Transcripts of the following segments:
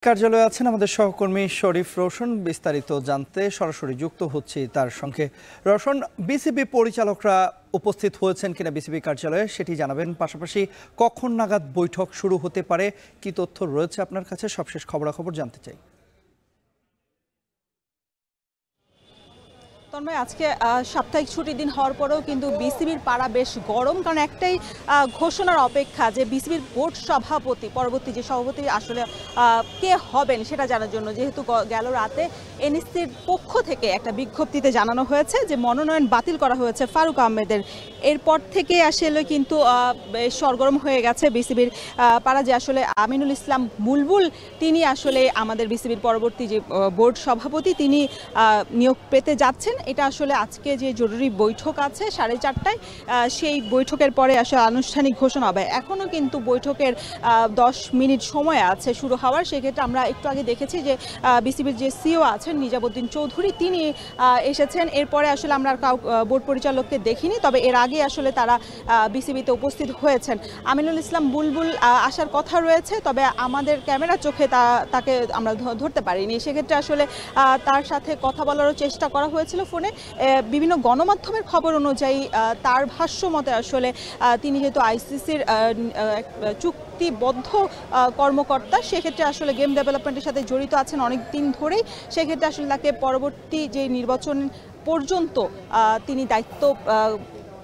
কার্যালয়ে আছেন আমাদের সহকর্মী শরীফ রোশন। বিস্তারিত জানতে সরাসরি যুক্ত হচ্ছে তার সঙ্গে। রোশন, বিসিবি পরিচালকরা উপস্থিত হয়েছেন কিনা বিসিবি কার্যালয়ে সেটি জানাবেন, পাশাপাশি কখন নাগাদ বৈঠক শুরু হতে পারে, কি তথ্য রয়েছে আপনার কাছে, সবশেষ খবরাখবর জানতে চাই। তন্ময়, আজকে সাপ্তাহিক ছুটির দিন হওয়ার পরেও কিন্তু বিসিবির পাড়া বেশ গরম, কারণ একটাই ঘোষণার অপেক্ষা যে বিসিবির বোর্ড সভাপতি, পরবর্তী যে সভাপতি আসলে কে হবেন সেটা জানার জন্য। যেহেতু গেল রাতে এনএসসির পক্ষ থেকে একটা বিজ্ঞপ্তিতে জানানো হয়েছে যে মনোনয়ন বাতিল করা হয়েছে ফারুক আহমেদের। এরপর থেকে আসলে কিন্তু বেশ সরগরম হয়ে গেছে বিসিবির পাড়া, যে আসলে আমিনুল ইসলাম বুলবুল তিনি আসলে আমাদের বিসিবির পরবর্তী যে বোর্ড সভাপতি তিনি নিয়োগ পেতে যাচ্ছেন। এটা আসলে আজকে যে জরুরি বৈঠক আছে 4:30টায়, সেই বৈঠকের পরে আসলে আনুষ্ঠানিক ঘোষণা হবে। এখনও কিন্তু বৈঠকের 10 মিনিট সময় আছে শুরু হওয়ার। সেক্ষেত্রে আমরা একটু আগে দেখেছি যে বিসিবির যে সিও আছেন নিজামুদ্দিন চৌধুরী তিনি এসেছেন। এরপরে আসলে আমরা বোর্ড পরিচালককে দেখিনি, তবে এর আগে আসলে তারা বিসিবিতে উপস্থিত হয়েছেন। আমিনুল ইসলাম বুলবুল আসার কথা রয়েছে, তবে আমাদের ক্যামেরার চোখে তাকে আমরা ধরতে পারিনি। সেক্ষেত্রে আসলে তার সাথে কথা বলারও চেষ্টা করা হয়েছিল ফোনে। বিভিন্ন গণমাধ্যমের খবর অনুযায়ী তার ভাষ্য মতে আসলে তিনি যেহেতু আইসিসির চুক্তিবদ্ধ কর্মকর্তা, সেক্ষেত্রে আসলে গেম ডেভেলপমেন্টের সাথে জড়িত আছেন অনেক দিন ধরেই। সেক্ষেত্রে আসলে তাকে পরবর্তী যে নির্বাচন পর্যন্ত তিনি দায়িত্ব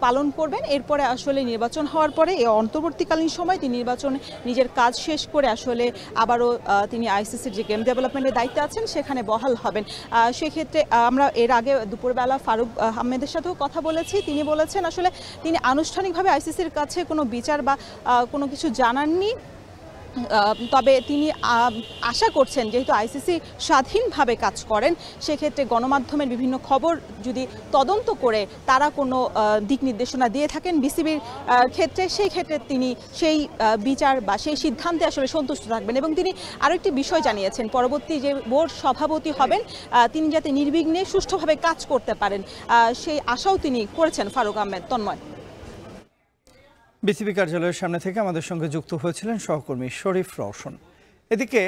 পালন করবেন। এরপরে আসলে নির্বাচন হওয়ার পরে এই অন্তর্বর্তীকালীন সময় তিনি নির্বাচনে নিজের কাজ শেষ করে আসলে আবারও তিনি আইসিসির যে গেম ডেভেলপমেন্টের দায়িত্বে আছেন সেখানে বহাল হবেন। সেক্ষেত্রে আমরা এর আগে দুপুরবেলা ফারুক আহমেদের সাথেও কথা বলেছি। তিনি বলেছেন আসলে তিনি আনুষ্ঠানিকভাবে আইসিসির কাছে কোনো বিচার বা কোনো কিছু জানাননি, তবে তিনি আশা করছেন যেহেতু আইসিসি স্বাধীনভাবে কাজ করেন, সেক্ষেত্রে গণমাধ্যমের বিভিন্ন খবর যদি তদন্ত করে তারা কোনো দিক নির্দেশনা দিয়ে থাকেন বিসিবির ক্ষেত্রে, সেই ক্ষেত্রে তিনি সেই বিচার বা সেই সিদ্ধান্তে আসলে সন্তুষ্ট থাকবেন। এবং তিনি আরেকটি বিষয় জানিয়েছেন, পরবর্তী যে বোর্ড সভাপতি হবেন তিনি যাতে নির্বিঘ্নে সুষ্ঠুভাবে কাজ করতে পারেন, সেই আশাও তিনি করেছেন ফারুক আহমেদ। তন্ময়, বিসিবি কার্যালয়ের সামনে থেকে আমাদের সঙ্গে যুক্ত হয়েছিলেন সহকর্মী শরীফ রওশন। এদিকে